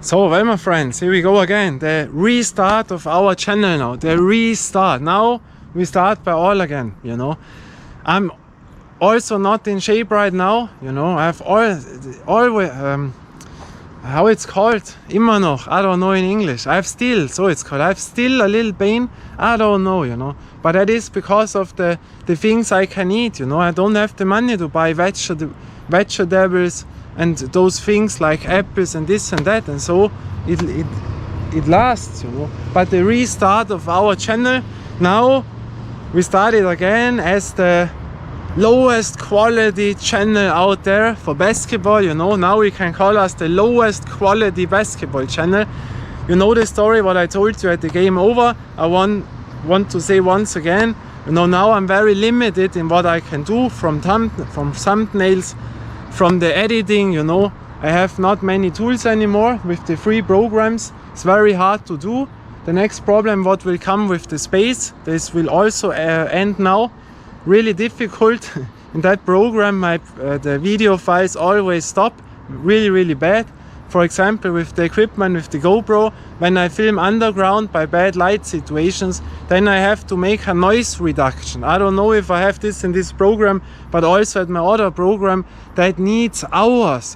So, well, my friends, here we go again. The restart of our channel now. The restart. Now we start by all again, you know. I'm also not in shape right now, you know. I have always, how it's called? Immer noch. I don't know in English. I have still, so it's called. I have still a little pain. I don't know, you know. But that is because of the things I can eat, you know. I don't have the money to buy vegetables and those things like apples and this and that, and so it lasts, you know. But the restart of our channel, now we started again as the lowest quality channel out there for basketball, you know. Now we can call us the lowest quality basketball channel. You know the story what I told you at the game over. I want to say once again, you know, now I'm very limited in what I can do from thumbnails, from the editing, you know. I have not many tools anymore with the free programs. It's very hard to do. The next problem what will come with the space, this will also end now. Really difficult. In that program the video files always stop, really bad. For example, with the equipment, with the GoPro, when I film underground by bad light situations, then I have to make a noise reduction. I don't know if I have this in this program, but also at my other program that needs hours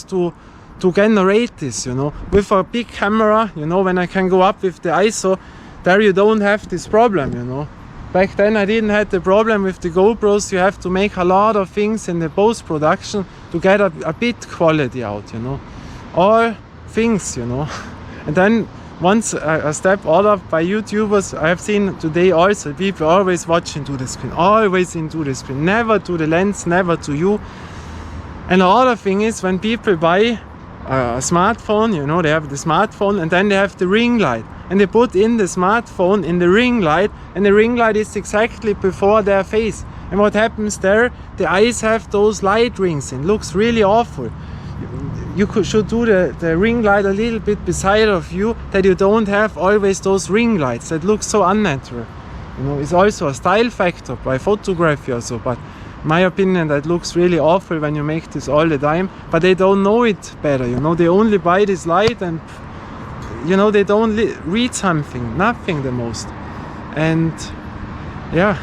to generate this, you know. With a big camera, you know, when I can go up with the ISO, there you don't have this problem, you know. Back then I didn't have the problem with the GoPros. You have to make a lot of things in the post-production to get a bit quality out, you know. All things, you know. And then once a step other by YouTubers, I have seen today also people always watching to the screen, always into the screen, never to the lens, never to you. And the other thing is when people buy a smartphone, you know, they have the smartphone and then they have the ring light and they put in the smartphone in the ring light, and the ring light is exactly before their face. And what happens there? The eyes have those light rings in. Looks really awful. You should do the ring light a little bit beside of you, that you don't have always those ring lights that look so unnatural. You know, it's also a style factor by photography also, but in my opinion that looks really awful when you make this all the time. But they don't know it better, you know. They only buy this light and, you know, they don't read something, nothing the most. And yeah,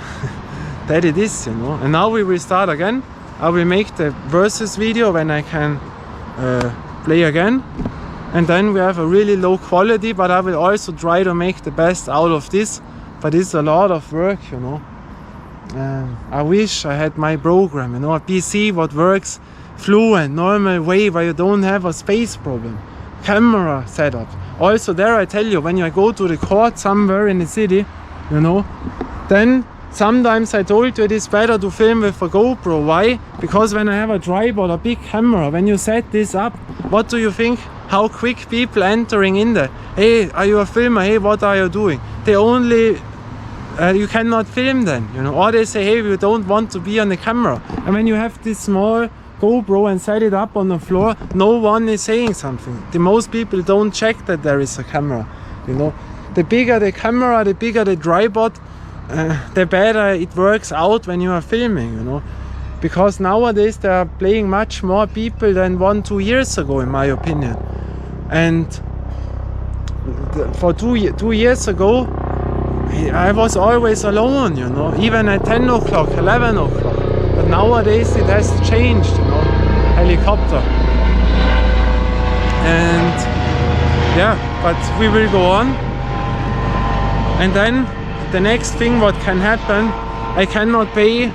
that it is, you know. And now we will start again. I will make the versus video when I can play again, and then we have a really low quality, but I will also try to make the best out of this. But it's a lot of work, you know. I wish I had my program, you know, a PC what works fluent, normal way, where you don't have a space problem. Camera setup. Also there I tell you, when you go to the court somewhere in the city, you know, then sometimes I told you it is better to film with a GoPro. Why? Because when I have a tripod, a big camera, when you set this up, what do you think? How quick people entering in there? Hey, are you a filmer? Hey, what are you doing? They only, you cannot film then, you know. Or they say, hey, we don't want to be on the camera. And when you have this small GoPro and set it up on the floor, no one is saying something. The most people don't check that there is a camera, you know. The bigger the camera, the bigger the tripod, the better it works out when you are filming, you know. Because nowadays they are playing much more people than 1-2 years ago, in my opinion. And for two years ago I was always alone, you know, even at 10 o'clock, 11 o'clock. But nowadays it has changed, you know. Helicopter. And yeah, but we will go on. And then the next thing what can happen, I cannot pay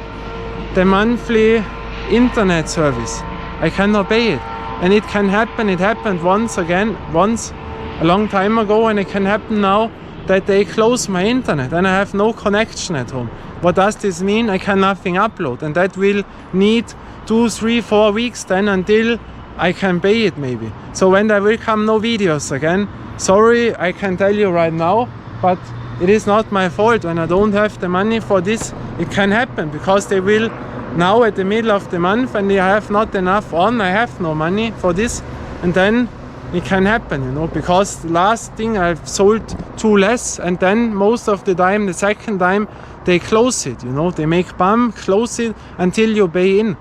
the monthly internet service. I cannot pay it. And it can happen, it happened once a long time ago, and it can happen now that they close my internet and I have no connection at home. What does this mean? I can nothing upload, and that will need 2, 3, 4 weeks then until I can pay it maybe. So when there will come no videos again, sorry, I can tell you right now, but it is not my fault. When I don't have the money for this, it can happen, because they will now at the middle of the month and they have not enough on, I have no money for this, and then it can happen, you know, because the last thing I've sold too less, and then most of the time, the second time, they close it, you know, they make close it until you pay in.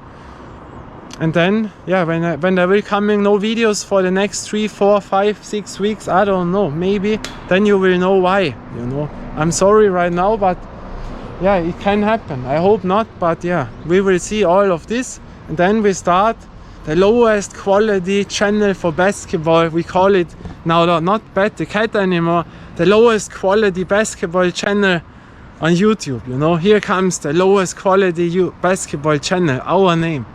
And then, yeah, when there will coming no videos for the next 3, 4, 5, 6 weeks, I don't know, maybe, then you will know why, you know. I'm sorry right now, but yeah, it can happen. I hope not, but yeah, we will see all of this. And then we start the lowest quality channel for basketball. We call it now not Bet the Cat anymore, the lowest quality basketball channel on YouTube, you know. Here comes the lowest quality basketball channel, our name.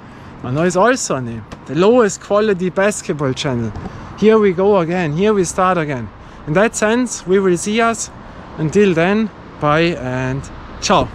I know it's also a name, the lowest quality basketball channel. Here we go again, here we start again. In that sense, we will see us. Until then, bye and ciao.